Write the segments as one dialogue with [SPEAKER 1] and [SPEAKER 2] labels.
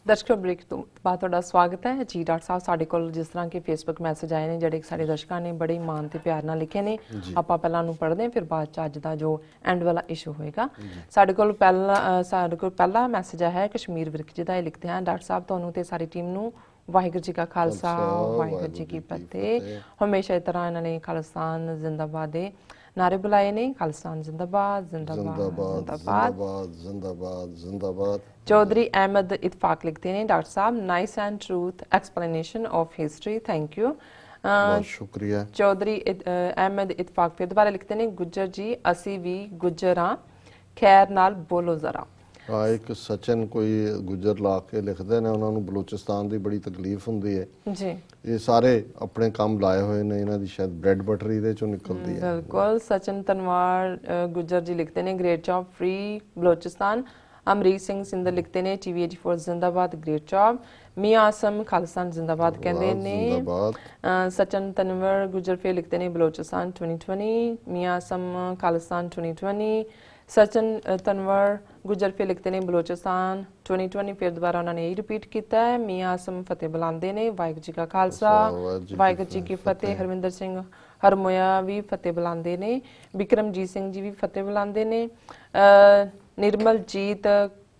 [SPEAKER 1] दर्शक ब्रेक तो बाद तुहाडा स्वागत है जी। डॉक्टर साहब साडे कोल जिस तरह के फेसबुक मैसेज आए ने जिहड़े साडे दर्शकों ने बड़े मान ते प्यार नाल लिखे ने आपां पहलां उहनूं पढ़दे हैं फिर बाद च अज दा जो एंड वाला इशू होएगा। साडे कोल पहला मैसेज है कश्मीर विरक जी दा। लिखते हैं डॉक्टर साहब तुहानूं ते सारी टीम नूं वाहिगुरू जी का खालसा वाहिगुरू जी की फतेह। हमेशा इस तरह इन्होंने खालिस्तान जिंदाबाद दे नारे बुलाए ने। खालिस्तान जिंदाबाद जिंदाबाद जिंदाबाद
[SPEAKER 2] जिंदाबाद जिंदाबाद।
[SPEAKER 1] चौधरी अहमद इतफाक लिखते हैं डॉक्टर साहब nice and truth explanation of history thank you.
[SPEAKER 2] बहुत शुक्रिया।
[SPEAKER 1] चौधरी अहमद इतफाक फिर दोबारा लिखते हैं गुज्जर जी असी भी गुज्जर हाँ खैर नाल बोलो जरा।
[SPEAKER 2] हाँ एक सचिन कोई गुजर ला के लिखते हैं उन्होंने बलूचिस्तान की बड़ी तकलीफ होंगी है जी। ये सारे अपने काम लाए हुए ने इन्हां दी शायद ब्रेड बटर इहदे चों निकलदी है।
[SPEAKER 1] बिल्कुल सचिन तनवार गुजर जी लिखते हैं great job free Balochistan. Amrik Singh Sindhar लिखते हैं टीवी 84 जिंदाबाद ग्रेट जॉब। मियाँ आसम खालिस्तान जिंदाबाद कहते हैं। सचिन तनवर गुजर फिर लिखते हैं बलूचिस्तान 2020। मियाँ आसम खालिस्तान 2020। सचिन तनवर गुजर फिर लिखते हैं बलूचिस्तान 2020 फिर दोबारा उन्होंने यही रिपीट किया है। मियाँ आसम फतेह बुलाते हैं वाहिगुरू जी का खालसा वाहिगुरू जी की फतेह। हरविंदर सिंह हरमोया भी फतेह बुलाते हैं। विक्रमजीत सिंह जी भी फतेह बुलाते हैं। निर्मलजीत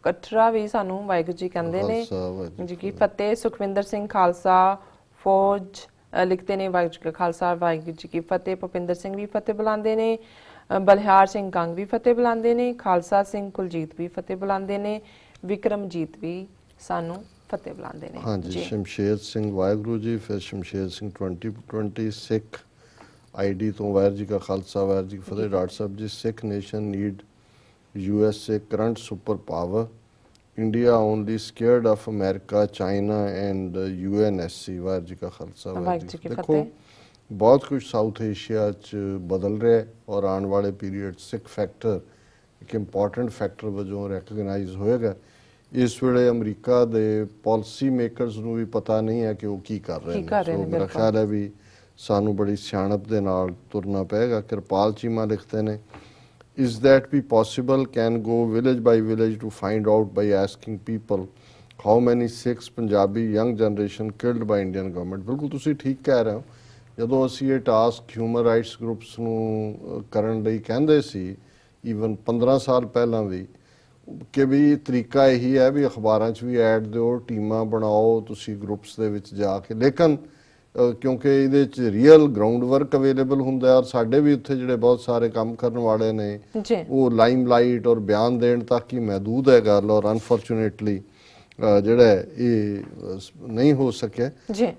[SPEAKER 1] कटरा भी सानू वाहिगुरू जी कहते हैं जी की फतेह। सुखविंदर सिंह खालसा फौज लिखते हैं वाहिगुरू जी का खालसा वाहिगुरू जी की फतेह। भुपिंदर सिंह भी फतेह बुलाते हैं। बलिहार सिंह कंग भी फतेह बुलाते हैं। खालसा सिंह कुलजीत भी फतेह बुलाते हैं। विक्रमजीत भी सानू फतेह बुलाते हैं।
[SPEAKER 2] हाँ जी शमशेर सिंह वाहिगुरू जी फिर शमशेर सिंह 2020 सिख आईडी तो वाहिगुरू जी का खालसा वाहिगुरू जी की फतेह। डॉक्टर साहब ji Sikh nation need USA current super power India only scared of America China and UNSC Waheguru ji का खालसा वाहिगुरू जी की फतेह। देखो बहुत कुछ साउथ एशिया च बदल रहा है और आने वाले पीरीयड सिख फैक्टर एक इंपॉर्टेंट फैक्टर वजों रैकगनाइज होएगा। इस वेले अमरीका दे पॉलिसी मेकरस नूं भी पता नहीं है कि वो की कर रहे हैं। सो मेरा ख्याल है भी सानू बड़ी सियाणप दे नाल तुरना पेगा। कृपाल चीमा लिखते हैं इज दैट भी possible can go village by village to find out by asking people how many Sikhs Punjabi young generation killed by Indian government. बिल्कुल तुसीं ठीक कह रहे हो। ਜਦੋਂ ਅਸੀਂ ਇਹ ਟਾਸਕ ਹਿਊਮਨ ਰਾਈਟਸ ਗਰੁੱਪਸ ਨੂੰ ਕਰਨ ਲਈ ਕਹਿੰਦੇ ਸੀ ਈਵਨ 15 ਸਾਲ ਪਹਿਲਾਂ ਵੀ ਕਿ ਵੀ ਤਰੀਕਾ ਇਹੀ ਹੈ ਵੀ ਅਖਬਾਰਾਂ 'ਚ ਵੀ ਐਡ ਦਿਓ ਟੀਮਾਂ ਬਣਾਓ ਤੁਸੀਂ ਗਰੁੱਪਸ ਦੇ ਵਿੱਚ ਜਾ ਕੇ। ਲੇਕਿਨ ਕਿਉਂਕਿ ਇਹਦੇ 'ਚ ਰੀਅਲ ਗਰਾਊਂਡ ਵਰਕ ਅਵੇਲੇਬਲ ਹੁੰਦਾ ਔਰ ਸਾਡੇ ਵੀ ਉੱਥੇ ਜਿਹੜੇ ਬਹੁਤ ਸਾਰੇ ਕੰਮ ਕਰਨ ਵਾਲੇ ਨੇ ਉਹ ਲਾਈਮ ਲਾਈਟ ਔਰ ਬਿਆਨ ਦੇਣ ਤੱਕ ਹੀ ਮਹਿਦੂਦ ਹੈ ਗੱਲ ਔਰ ਅਨਫੋਰਚੂਨੇਟਲੀ ਜਿਹੜਾ ਇਹ नहीं हो सके।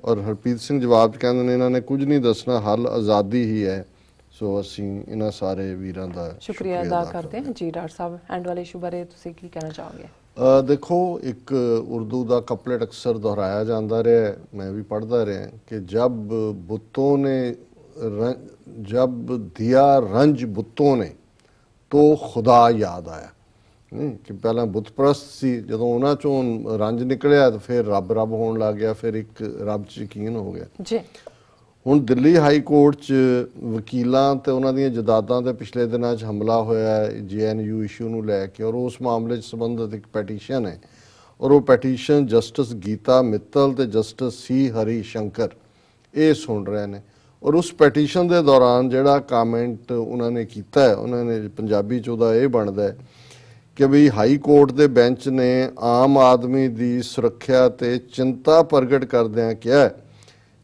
[SPEAKER 2] और हरप्रीत सिंह जवाब कहते हैं इन्होंने कुछ नहीं दसना हल आज़ादी ही है। सो असी इन्हां सारे वीरां दा
[SPEAKER 1] शुक्रिया अदा करते हैं जी। डॉक्टर साहब एंड वाले इशू बारे तुसीं की कहना चाहोगे?
[SPEAKER 2] देखो एक उर्दू का कपलेट अक्सर दोहराया जाता रहा मैं भी पढ़ता रहा कि जब बुतों ने जब दिया रंज बुतों ने तो खुदा याद आया। नहीं कि पहला बुत परस्त सी जो उन्होंने चों रंज निकलिया तो फिर रब रब होने लग गया फिर एक रब च यकीन हो गया जी। हुण दिल्ली हाई कोर्ट च वकीलों ते उन्हां दीयां जदादां ते पिछले दिनों च हमला होया JNU इशू नूं लैके और उस मामले च संबंधित एक पैटीशन है और वो पैटीशन जस्टिस गीता मित्तल ते जस्टिस C हरी शंकर ये सुन रहे हैं। और उस पैटीशन के दौरान जिहड़ा कामेंट उन्होंने किया उन्होंने पंजाबी च उहदा इह बनदा है कि भी हाई कोर्ट के बेंच ने आम आदमी की सुरक्षा ते चिंता प्रगट करदिआं कहा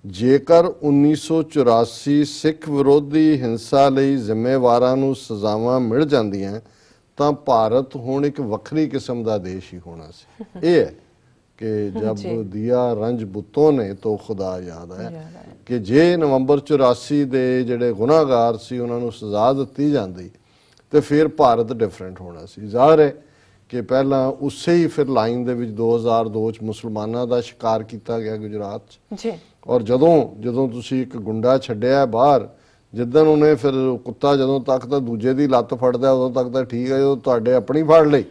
[SPEAKER 2] जेकर 1984 सिख विरोधी हिंसा लई जिम्मेवारां नूं सज़ावां मिल जांदियां तां भारत हुण एक वखरी किस्म का देश ही होना सी। ये है कि जब दिया रंज बुतों ने तो खुदा याद आया कि जे नवंबर 84 के जिहड़े गुनाहगार सी उन्हां नूं सज़ा दित्ती जांदी तो फिर भारत डिफरेंट होना सी। ज़ाहिर है कि पहला उसे ही फिर लाइन दे विच 2002 च मुसलमानों का शिकार किया गया गुजरात च और जदों तुसी एक गुंडा छड्डिया बाहर जिदन उन्हें फिर कुत्ता जदों तक तो दूजे की लत्त फड़दा उदों तक तो ठीक है जो तुहाडे अपनी फड़ लई।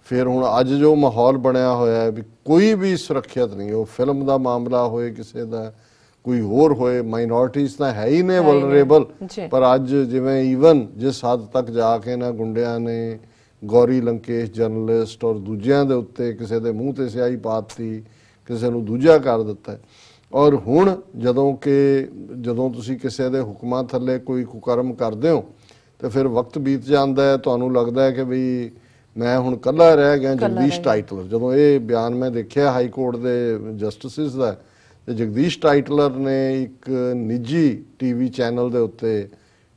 [SPEAKER 2] फिर हुण अज जो माहौल बनया होया है भी कोई भी सुरक्षित नहीं वो फिल्म का मामला होए किसी का कोई होर होए माइनॉरिटीज़ तो है ही ने वलनरेबल पर अज जिवें ईवन जिस हद तक जाके ना गुंडिया ने ਗੌਰੀ ਲੰਕੇਸ਼ ਜਰਨਲਿਸਟ ਔਰ ਦੂਜਿਆਂ ਦੇ ਉੱਤੇ ਕਿਸੇ ਦੇ ਮੂੰਹ ਤੇ ਸਿਆਹੀ ਪਾਤੀ, ਕਿਸੇ ਨੂੰ ਦੂਜਾ ਕਰ ਦਿੱਤਾ। ਔਰ ਹੁਣ ਜਦੋਂ ਤੁਸੀਂ ਕਿਸੇ ਦੇ ਹੁਕਮਾਂ ਥੱਲੇ ਕੋਈ ਕੁਕਰਮ ਕਰਦੇ ਹੋ ਤੇ ਫਿਰ ਵਕਤ ਬੀਤ ਜਾਂਦਾ ਹੈ, ਤੁਹਾਨੂੰ ਲੱਗਦਾ ਹੈ ਕਿ ਵੀ ਮੈਂ ਹੁਣ ਇਕੱਲਾ ਰਹਿ ਗਿਆ। ਜਗਦੀਸ਼ ਟਾਈਟਲਰ, ਜਦੋਂ ਇਹ ਬਿਆਨ ਮੈਂ ਦੇਖਿਆ ਹਾਈ ਕੋਰਟ ਦੇ ਜਸਟਿਸਿਸ ਦਾ, ਤੇ ਜਗਦੀਸ਼ ਟਾਈਟਲਰ ਨੇ ਇੱਕ ਨਿੱਜੀ ਟੀਵੀ ਚੈਨਲ ਦੇ ਉੱਤੇ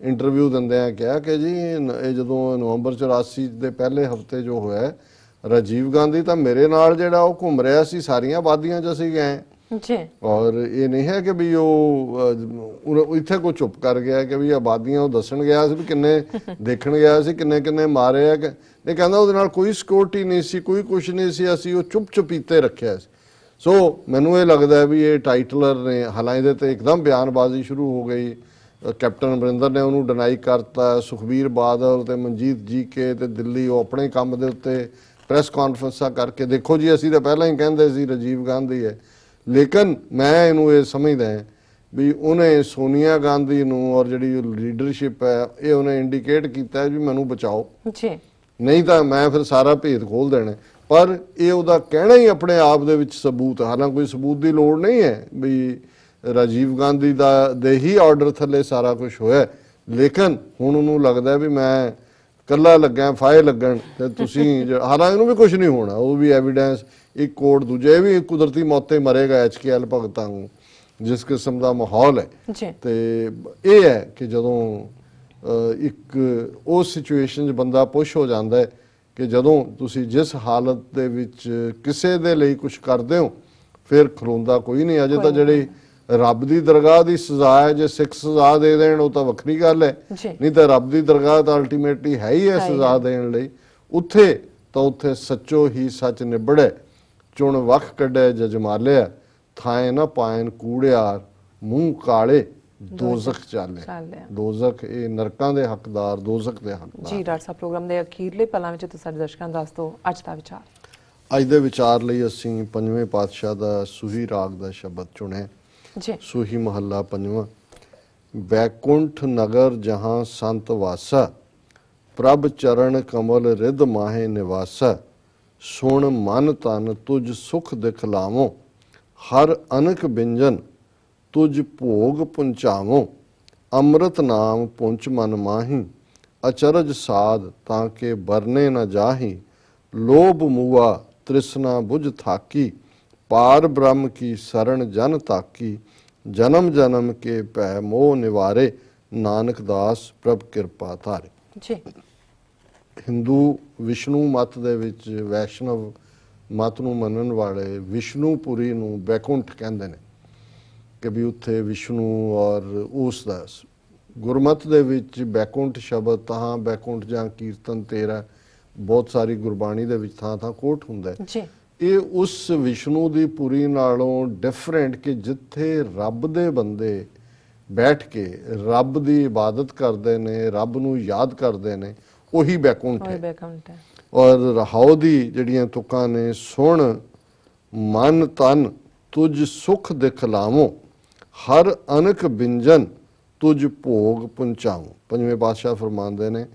[SPEAKER 2] ਇੰਟਰਵਿਊ ਦਿੰਦਿਆਂ ਕਿਹਾ ਕਿ ਜੀ ਇਹ ਜਦੋਂ ਨਵੰਬਰ 84 ਦੇ ਪਹਿਲੇ ਹਫਤੇ ਜੋ ਹੋਇਆ, ਰਾਜੀਵ ਗਾਂਧੀ ਤਾਂ ਮੇਰੇ ਨਾਲ ਜਿਹੜਾ ਉਹ ਘੁੰਮ ਰਿਹਾ ਸੀ, ਸਾਰੀਆਂ ਆਬਾਦੀਆਂ 'ਚ ਅਸੀਂ ਗਏ ਜੀ। ਔਰ ਇਹ ਨਹੀਂ ਹੈ ਕਿ ਵੀ ਉਹ ਇੱਥੇ ਕੋਈ ਚੁੱਪ ਕਰ ਗਿਆ ਕਿ ਵੀ ਆਬਾਦੀਆਂ ਉਹ ਦੱਸਣ ਗਿਆ ਸੀ ਵੀ ਕਿੰਨੇ ਦੇਖਣ ਗਿਆ ਸੀ, ਕਿੰਨੇ ਮਾਰੇ ਆ। ਇਹ ਕਹਿੰਦਾ ਉਹਦੇ ਨਾਲ ਕੋਈ ਸਿਕਿਉਰਿਟੀ ਨਹੀਂ ਸੀ, ਕੋਈ ਕੁਛ ਨਹੀਂ ਸੀ, ਅਸੀਂ ਉਹ ਚੁੱਪ-ਚੁਪੀਤੇ ਰੱਖਿਆ ਸੀ। ਸੋ ਮੈਨੂੰ ਇਹ ਲੱਗਦਾ ਵੀ ਇਹ ਟਾਈਟਲਰ ਨੇ, ਹਾਲਾਂਕਿ ਇਹਦੇ ਤੇ ਇੱਕਦਮ ਬਿਆਨਬਾਜ਼ੀ ਸ਼ੁਰੂ ਹੋ ਗਈ। ਕੈਪਟਨ ਅਮਰਿੰਦਰ ਨੇ ਉਹਨੂੰ ਡਿਨਾਈ ਕਰਤਾ, ਸੁਖਬੀਰ ਬਾਦਲ ਤੇ ਮਨਜੀਤ ਜੀ ਕੇ ਤੇ ਦਿੱਲੀ ਉਹ ਆਪਣੇ ਕੰਮ ਦੇ ਉੱਤੇ ਪ੍ਰੈਸ ਕਾਨਫਰੰਸਾਂ ਕਰਕੇ, ਦੇਖੋ ਜੀ ਅਸੀਂ ਤਾਂ ਪਹਿਲਾਂ ਹੀ ਕਹਿੰਦੇ ਸੀ ਰਾਜੀਵ ਗਾਂਧੀ ਹੈ। ਲੇਕਿਨ ਮੈਂ ਇਹਨੂੰ ਇਹ ਸਮਝਦਾ ਵੀ ਉਹਨੇ ਸੋਨੀਆ ਗਾਂਧੀ ਨੂੰ ਔਰ ਜਿਹੜੀ ਲੀਡਰਸ਼ਿਪ ਹੈ ਇਹ ਉਹਨੇ ਇੰਡੀਕੇਟ ਕੀਤਾ ਵੀ ਮੈਨੂੰ ਬਚਾਓ ਜੀ, ਨਹੀਂ ਤਾਂ ਮੈਂ ਫਿਰ ਸਾਰਾ ਭੇਦ ਖੋਲ ਦੇਣਾ। ਪਰ ਇਹ ਉਹਦਾ ਕਹਿਣਾ ਹੀ ਆਪਣੇ ਆਪ ਦੇ ਵਿੱਚ ਸਬੂਤ, ਹਾਲਾਂਕਿ ਕੋਈ ਸਬੂਤ ਦੀ ਲੋੜ ਨਹੀਂ ਹੈ ਵੀ ਰਾਜੀਵ ਗਾਂਧੀ ਦੇ ਹੀ ਆਰਡਰ ਥੱਲੇ ਸਾਰਾ ਕੁਝ ਹੋਇਆ। ਲੇਕਿਨ ਹੁਣ ਉਹਨੂੰ ਲੱਗਦਾ ਵੀ ਮੈਂ ਕੱਲਾ ਲੱਗਾ ਫਾਇਲ ਲੱਗਣ ਤੇ ਤੁਸੀਂ ਹਾਲਾਂਕਿ ਇਹਨੂੰ ਵੀ ਕੁਝ ਨਹੀਂ ਹੋਣਾ, ਉਹ ਵੀ ਐਵੀਡੈਂਸ ਇੱਕ ਕੋਰਟ ਦੂਜੇ ਵੀ ਕੁਦਰਤੀ ਮੌਤੇ ਮਰੇਗਾ HKL ਭਗਤਾਂ ਨੂੰ, ਜਿਸ ਕਿਸਮ ਦਾ ਮਾਹੌਲ ਹੈ। ਤੇ ਇਹ ਹੈ ਕਿ ਜਦੋਂ ਇੱਕ ਉਸ ਸਿਚੁਏਸ਼ਨ 'ਚ ਬੰਦਾ ਪੁਸ਼ ਹੋ ਜਾਂਦਾ ਹੈ ਕਿ ਜਦੋਂ ਤੁਸੀਂ ਜਿਸ ਹਾਲਤ ਦੇ ਵਿੱਚ ਕਿਸੇ ਦੇ ਲਈ ਕੁਝ ਕਰਦੇ ਹੋ ਫਿਰ ਖਲੋਂਦਾ ਕੋਈ ਨਹੀਂ। ਅਜੇ ਤਾਂ ਜਿਹੜੀ ਰੱਬ ਦੀ ਦਰਗਾਹ ਦੀ ਸਜ਼ਾ ਹੈ, ਜੇ ਸਿੱਖ ਸਜ਼ਾ ਦੇ ਦੇਣ ਉਹ ਤਾਂ ਵੱਖਰੀ ਗੱਲ ਹੈ, ਨਹੀਂ ਤਾਂ ਰੱਬ ਦੀ ਦਰਗਾਹ ਤਾਂ ਅਲਟੀਮੇਟਲੀ ਹੈ ਹੀ ਹੈ ਸਜ਼ਾ ਦੇਣ ਲਈ। ਉੱਥੇ ਸੱਚੋ ਹੀ ਸੱਚ ਨਿਬੜੇ, ਚੁਣ ਵਖ ਕੱਢੇ ਜਜਮਾਲਿਆ, ਥਾਏ ਨਾ ਪਾਇਨ ਕੂੜਿਆਰ, ਮੂੰਹ ਕਾਲੇ ਦੋਜ਼ਖ ਚਾਲੇ। ਦੋਜ਼ਖ ਇਹ ਨਰਕਾਂ ਦੇ ਹੱਕਦਾਰ, ਦੋਜ਼ਖ ਦੇ ਹੱਕਦਾਰ
[SPEAKER 1] ਜੀ। ਡਾਕਟਰ ਸਾਹਿਬ ਪ੍ਰੋਗਰਾਮ ਦੇ ਅਖੀਰਲੇ ਪਲਾਂ ਵਿੱਚ ਤੁਸੀਂ ਸਾਡੇ ਦਰਸ਼ਕਾਂ ਨੂੰ ਦੱਸ ਦਿਓ ਅੱਜ ਦਾ ਵਿਚਾਰ।
[SPEAKER 2] ਅੱਜ ਦੇ ਵਿਚਾਰ ਲਈ ਅਸੀਂ ਪੰਜਵੇਂ ਪਾਤਸ਼ਾਹ ਦਾ ਸੂਹੀ ਰਾਗ ਦਾ ਸ਼ਬਦ ਚੁਣਿਆ ਜੀ। ਸੂਹੀ ਮਹੱਲਾ ਪੰਜਵਾਂ। ਬੈਕੁੰਠ ਨਗਰ ਜਹਾਂ ਸੰਤ ਵਾਸਾ, ਪ੍ਰਭ ਚਰਨ ਕਮਲ ਰਿਧ ਮਾਹੇ ਨਿਵਾਸਾ, ਸੁਣ ਮਨ ਤਨ ਤੁਝ ਸੁਖ ਦਿਖਲਾਵੋ, ਹਰ ਅਨਕ ਬਿੰਜਨ ਤੁਝ ਭੋਗ ਪੁੰਚਾਵੋ, ਅੰਮ੍ਰਿਤ ਨਾਮ ਪੁੰਚ ਮਨ ਮਾਹੀ, ਅਚਰਜ ਸਾਧ ਤਾਂ ਕੇ ਬਰਨੇ ਨ ਜਾਹੀ, ਲੋਭ ਮੂਆ ਤ੍ਰਿਸ਼ਨਾ ਬੁਝ ਥਾਕੀ, ਪਾਰ ਬ੍ਰਹਮ ਕੀ ਸਰਣ ਜਨ ਤਾਕੀ, ਜਨਮ ਜਨਮ ਕੇ ਭੈ ਮੋਹ ਨਿਵਾਰੇ, ਨਾਨਕ ਦਾਸ ਪ੍ਰਭ ਕਿਰਪਾ ਧਾਰੇ ਜੀ। ਹਿੰਦੂ ਵਿਸ਼ਨੂੰ ਮਤ ਦੇ ਵਿੱਚ ਵੈਸ਼ਨਵ ਮਤ ਨੂੰ ਮੰਨਣ ਵਾਲੇ ਵਿਸ਼ਨੂਪੁਰੀ ਨੂੰ ਬੈਕੁੰਠ ਕਹਿੰਦੇ ਨੇ ਕਿ ਵੀ ਉੱਥੇ ਵਿਸ਼ਨੂੰ ਔਰ ਉਸ ਦਾ ਗੁਰਮਤ ਦੇ ਵਿੱਚ ਬੈਕੁੰਠ ਸ਼ਬਦ ਤਾਂ ਬੈਕੁੰਠ ਜਾਂ ਕੀਰਤਨ ਤੇਰਾ ਬਹੁਤ ਸਾਰੀ ਗੁਰਬਾਣੀ ਦੇ ਵਿੱਚ ਥਾਂ ਕੋਟ ਹੁੰਦਾ ਹੈ। ਇਹ ਉਸ ਵਿਸ਼ਨੂੰ ਦੀ ਪੁਰੀ ਨਾਲੋਂ ਡਿਫਰੈਂਟ ਕਿ ਜਿੱਥੇ ਰੱਬ ਦੇ ਬੰਦੇ ਬੈਠ ਕੇ ਰੱਬ ਦੀ ਇਬਾਦਤ ਕਰਦੇ ਨੇ, ਰੱਬ ਨੂੰ ਯਾਦ ਕਰਦੇ ਨੇ, ਉਹੀ ਬੈਕੁੰਠ ਹੈ। ਔਰ ਰਹਾਉ ਦੀ ਜਿਹੜੀਆਂ ਤੁਕਾਂ ਨੇ, ਸੁਣ ਮਨ ਤਨ ਤੁਝ ਸੁਖ ਦਿਖਲਾਵੋ, ਹਰ ਅਨਕ ਬਿੰਜਨ ਤੁਝ ਭੋਗ ਪੁੰਚਾਵੋ। ਪੰਜਵੇਂ ਪਾਤਸ਼ਾਹ ਫਰਮਾਉਂਦੇ ਨੇ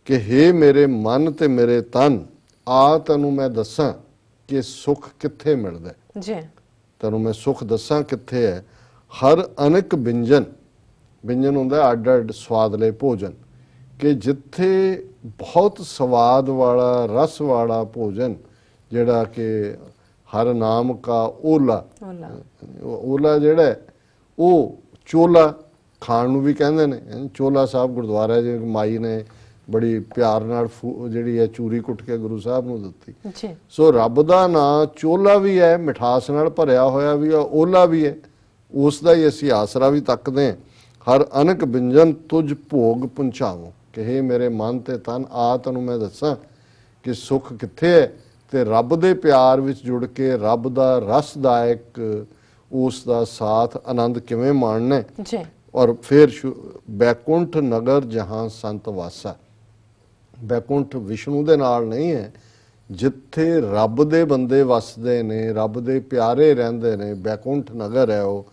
[SPEAKER 2] ਕਿ ਹੇ ਮੇਰੇ ਮਨ ਤੇ ਮੇਰੇ ਤਨ, ਆ ਤੈਨੂੰ ਮੈਂ ਦੱਸਾਂ ਕਿ ਸੁਖ ਕਿੱਥੇ ਮਿਲਦਾ ਜੀ, ਤੈਨੂੰ ਮੈਂ ਸੁਖ ਦੱਸਾਂ ਕਿੱਥੇ ਹੈ। ਹਰ ਅਨਕ ਬਿੰਜਨ, ਬਿੰਜਨ ਹੁੰਦਾ ਅੱਡ ਅੱਡ ਸਵਾਦਲੇ ਭੋਜਨ, ਕਿ ਜਿੱਥੇ ਬਹੁਤ ਸਵਾਦ ਵਾਲਾ ਰਸ ਵਾਲਾ ਭੋਜਨ ਜਿਹੜਾ ਕਿ ਹਰ ਨਾਮ ਕਾ ਓਲਾ, ਓਲਾ ਜਿਹੜਾ ਉਹ ਚੋਲਾ ਖਾਣ ਨੂੰ ਵੀ ਕਹਿੰਦੇ ਨੇ। ਚੋਲਾ ਸਾਹਿਬ ਗੁਰਦੁਆਰਾ ਜੀ ਮਾਈ ਨੇ ਬੜੀ ਪਿਆਰ ਨਾਲ ਜਿਹੜੀ ਹੈ ਚੂਰੀ ਕੁੱਟ ਕੇ ਗੁਰੂ ਸਾਹਿਬ ਨੂੰ ਦਿੱਤੀ। ਸੋ ਰੱਬ ਦਾ ਨਾਂ ਚੋਲਾ ਵੀ ਹੈ, ਮਿਠਾਸ ਨਾਲ ਭਰਿਆ ਹੋਇਆ ਵੀ ਹੈ, ਓਲਾ ਵੀ ਹੈ, ਉਸ ਦਾ ਹੀ ਅਸੀਂ ਆਸਰਾ ਵੀ ਤੱਕਦੇ ਹਾਂ। ਹਰ ਅਨਕ ਬਿੰਜਨ ਤੁਝ ਭੋਗ ਪੁੰਚਾਵੋ, ਕਿ ਹੇ ਮੇਰੇ ਮਨ ਤੇ ਤਨ, ਆ ਤੈਨੂੰ ਮੈਂ ਦੱਸਾਂ ਕਿ ਸੁੱਖ ਕਿੱਥੇ ਹੈ। ਤੇ ਰੱਬ ਦੇ ਪਿਆਰ ਵਿੱਚ ਜੁੜ ਕੇ ਰੱਬ ਦਾ ਰਸਦਾਇਕ ਉਸ ਦਾ ਸਾਥ ਆਨੰਦ ਕਿਵੇਂ ਮਾਣਨਾ ਜੀ। ਔਰ ਫਿਰ ਬੈਕੁੰਠ ਨਗਰ ਜਹਾਂ ਸੰਤ ਵਾਸਾ, ਬੈਕੁੰਠ ਵਿਸ਼ਨੂੰ ਦੇ ਨਾਲ ਨਹੀਂ ਹੈ, ਜਿੱਥੇ ਰੱਬ ਦੇ ਬੰਦੇ ਵਸਦੇ ਨੇ, ਰੱਬ ਦੇ ਪਿਆਰੇ ਰਹਿੰਦੇ ਨੇ, ਬੈਕੁੰਠ ਨਗਰ ਹੈ ਉਹ।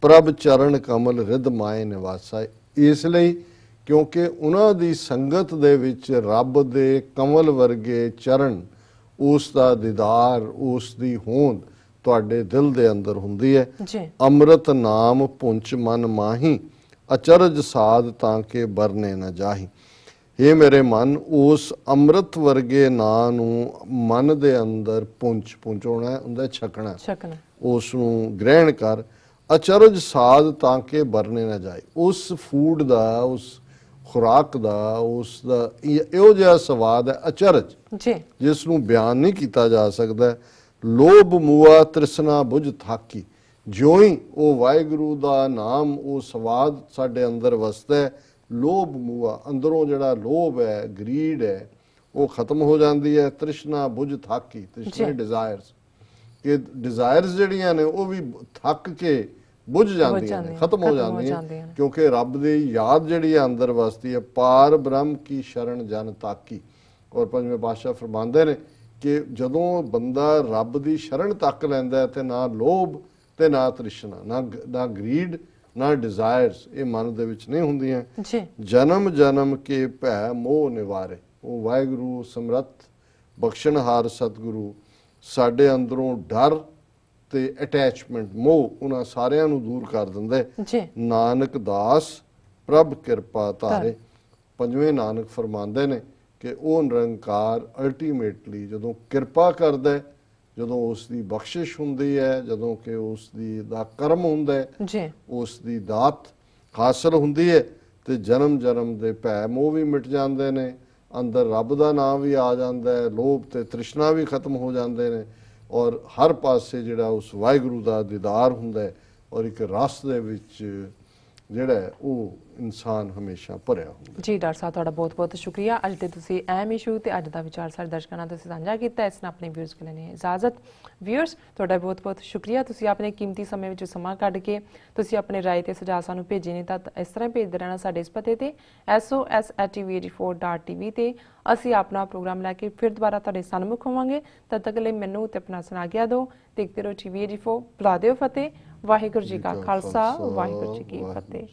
[SPEAKER 2] ਪ੍ਰਭ ਚਰਨ ਕਮਲ ਰਿਧ ਮਾਏ ਨਿਵਾਸਾ, ਇਸ ਲਈ ਕਿਉਂਕਿ ਉਹਨਾਂ ਦੀ ਸੰਗਤ ਦੇ ਵਿੱਚ ਰੱਬ ਦੇ ਕਮਲ ਵਰਗੇ ਚਰਨ, ਉਸ ਦਾ ਦੀਦਾਰ, ਉਸ ਦੀ ਹੋਂਦ ਤੁਹਾਡੇ ਦਿਲ ਦੇ ਅੰਦਰ ਹੁੰਦੀ ਹੈ। ਅੰਮ੍ਰਿਤ ਨਾਮ ਪੁੰਚ ਮਨ ਮਾਹੀ, ਅਚਰਜ ਸਾਧ ਤਾਂ ਕਿ ਬਰਨੇ ਨਾ ਜਾਹੀ। ਇਹ ਮੇਰੇ ਮਨ, ਉਸ ਅੰਮ੍ਰਿਤ ਵਰਗੇ ਨਾਂ ਨੂੰ ਮਨ ਦੇ ਅੰਦਰ ਪੁੰਚਾਉਣਾ ਹੁੰਦਾ, ਛਕਣਾ, ਉਸ ਨੂੰ ਗ੍ਰਹਿਣ ਕਰ। ਅਚਰਜ ਸਾਧ ਤਾਂ ਕਿ ਬਰਨੇ ਨਾ ਜਾਏ। ਉਸ ਫੂਡ ਦਾ, ਉਸ ਖੁਰਾਕ ਦਾ, ਉਸ ਦਾ ਇਹੋ ਜਿਹਾ ਸਵਾਦ ਹੈ ਅਚਰਜ, ਜਿਸ ਨੂੰ ਬਿਆਨ ਨਹੀਂ ਕੀਤਾ ਜਾ ਸਕਦਾ। ਲੋਭ ਮੂਆ ਤ੍ਰਿਸ਼ਨਾ ਬੁਝ ਥਾਕੀ। ਜਿਉਂ ਹੀ ਉਹ ਵਾਹਿਗੁਰੂ ਦਾ ਨਾਮ, ਉਹ ਸਵਾਦ ਸਾਡੇ ਅੰਦਰ ਵਸਦਾ ਹੈ, ਲੋਭ ਮੂਆ, ਅੰਦਰੋਂ ਜਿਹੜਾ ਲੋਭ ਹੈ, ਗਰੀਡ ਹੈ, ਉਹ ਖਤਮ ਹੋ ਜਾਂਦੀ ਹੈ। ਤ੍ਰਿਸ਼ਨਾ ਬੁਝ ਥਾਕੀ, ਤ੍ਰਿਸ਼ਨਾ ਡਿਜ਼ਾਇਰਸ, ਇਹ ਡਿਜ਼ਾਇਰਸ ਜਿਹੜੀਆਂ ਨੇ ਉਹ ਵੀ ਥੱਕ ਕੇ ਬੁਝ ਜਾਂਦੀਆਂ ਨੇ, ਖਤਮ ਹੋ ਜਾਂਦੀਆਂ, ਕਿਉਂਕਿ ਰੱਬ ਦੀ ਯਾਦ ਜਿਹੜੀ ਹੈ ਅੰਦਰ ਵਸਦੀ ਹੈ। ਪਾਰ ਬ੍ਰਹਮ ਕੀ ਸ਼ਰਨ ਜਨ ਤਾਕੀ। ਔਰ ਪੰਜਵੇਂ ਪਾਤਸ਼ਾਹ ਫਰਮਾਉਂਦੇ ਨੇ ਕਿ ਜਦੋਂ ਬੰਦਾ ਰੱਬ ਦੀ ਸ਼ਰਨ ਤੱਕ ਲੈਂਦਾ ਤੇ ਨਾ ਲੋਭ ਤੇ ਨਾ ਤ੍ਰਿਸ਼ਨਾ, ਨਾ ਗਰੀਡ, ਨਾ ਡਿਜ਼ਾਇਰਸ, ਇਹ ਮਨ ਦੇ ਵਿੱਚ ਨਹੀਂ ਹੁੰਦੀਆਂ। ਜਨਮ ਜਨਮ ਕੇ ਭੈ ਮੋਹ ਨਿਵਾਰੇ। ਉਹ ਵਾਹਿਗੁਰੂ ਸਮਰੱਥ ਬਖਸ਼ਣਹਾਰ ਸਤਿਗੁਰੂ ਸਾਡੇ ਅੰਦਰੋਂ ਡਰ ਤੇ ਅਟੈਚਮੈਂਟ, ਮੋਹ, ਉਹਨਾਂ ਸਾਰਿਆਂ ਨੂੰ ਦੂਰ ਕਰ ਦਿੰਦੇ। ਨਾਨਕ ਦਾਸ ਪ੍ਰਭ ਕਿਰਪਾ ਧਾਰੇ। ਪੰਜਵੇਂ ਨਾਨਕ ਫਰਮਾਉਂਦੇ ਨੇ ਕਿ ਉਹ ਨਿਰੰਕਾਰ ਅਲਟੀਮੇਟਲੀ ਜਦੋਂ ਕਿਰਪਾ ਕਰਦਾ, ਜਦੋਂ ਉਸ ਦੀ ਬਖਸ਼ਿਸ਼ ਹੁੰਦੀ ਹੈ, ਜਦੋਂ ਕਿ ਉਸ ਦੀ ਦਾ ਕਰਮ ਹੁੰਦਾ ਹੈ, ਉਸ ਦੀ ਦਾਤ ਹਾਸਲ ਹੁੰਦੀ ਹੈ, ਤੇ ਜਨਮ ਜਨਮ ਦੇ ਭੈ ਮੋਹ ਵੀ ਮਿਟ ਜਾਂਦੇ ਨੇ, ਅੰਦਰ ਰੱਬ ਦਾ ਨਾਮ ਵੀ ਆ ਜਾਂਦਾ ਹੈ, ਲੋਭ ਤੇ ਤ੍ਰਿਸ਼ਨਾ ਵੀ ਖਤਮ ਹੋ ਜਾਂਦੇ ਨੇ, ਔਰ ਹਰ ਪਾਸੇ ਜਿਹੜਾ ਉਸ ਵਾਹਿਗੁਰੂ ਦਾ ਦੀਦਾਰ ਹੁੰਦਾ ਹੈ, ਔਰ ਇੱਕ ਰਸ ਦੇ ਵਿੱਚ ਜਿਹੜਾ ਉਹ ਇਨਸਾਨ ਹਮੇਸ਼ਾ ਭਰਿਆ ਹੁੰਦਾ।
[SPEAKER 1] ਜੀ ਡਾਕਟਰ ਸਾਹਿਬ, ਤੁਹਾਡਾ ਬਹੁਤ ਬਹੁਤ ਸ਼ੁਕਰੀਆ। ਅੱਜ ਦੇ ਤੁਸੀਂ ਅਹਿਮ ਇਸ਼ੂ ਤੇ ਅੱਜ ਦਾ ਵਿਚਾਰ ਸਾਡੇ ਦਰਸ਼ਕਾਂ ਨਾਲ ਤੁਸੀਂ ਸਾਂਝਾ ਕੀਤਾ। ਇਸ ਨਾਲ ਆਪਣੇ ਵਿਊਅਰਸ ਕੋਲ ਲੈਣੀ ਇਜਾਜ਼ਤ। ਵਿਊਅਰਸ, ਤੁਹਾਡਾ ਬਹੁਤ ਬਹੁਤ ਸ਼ੁਕਰੀਆ। ਤੁਸੀਂ ਆਪਣੇ ਕੀਮਤੀ ਸਮੇਂ ਵਿੱਚ ਸਮਾਂ ਕੱਢ ਕੇ ਤੁਸੀਂ ਆਪਣੇ ਰਾਏ ਤੇ ਸੁਝਾਅ ਸਾਨੂੰ ਭੇਜੇ ਨੇ, ਤਾਂ ਇਸ ਤਰ੍ਹਾਂ ਭੇਜਦੇ ਰਹਿਣਾ ਸਾਡੇ ਇਸ ਪਤੇ ਤੇ SOS@tv84.tv ਤੇ। ਅਸੀਂ ਆਪਣਾ ਪ੍ਰੋਗਰਾਮ ਲੈ ਕੇ ਫਿਰ ਦੁਬਾਰਾ ਤੁਹਾਡੇ ਸਨਮੁਖ ਹੋਵਾਂਗੇ। ਤਦ ਤੱਕ ਲਈ ਮੈਨੂੰ ਤੇ ਆਪਣਾ ਸੁਣਾ ਗਿਆ ਦਿਓ। ਦੇਖਦੇ ਰਹੋ TV84। ਬੁਲਾ ਦਿਓ ਫਤਿਹ। ਵਾਹਿਗੁਰੂ ਜੀ ਕਾ ਖਾਲਸਾ, ਵਾਹਿਗੁਰੂ ਜੀ ਕੀ ਫਤਿਹ।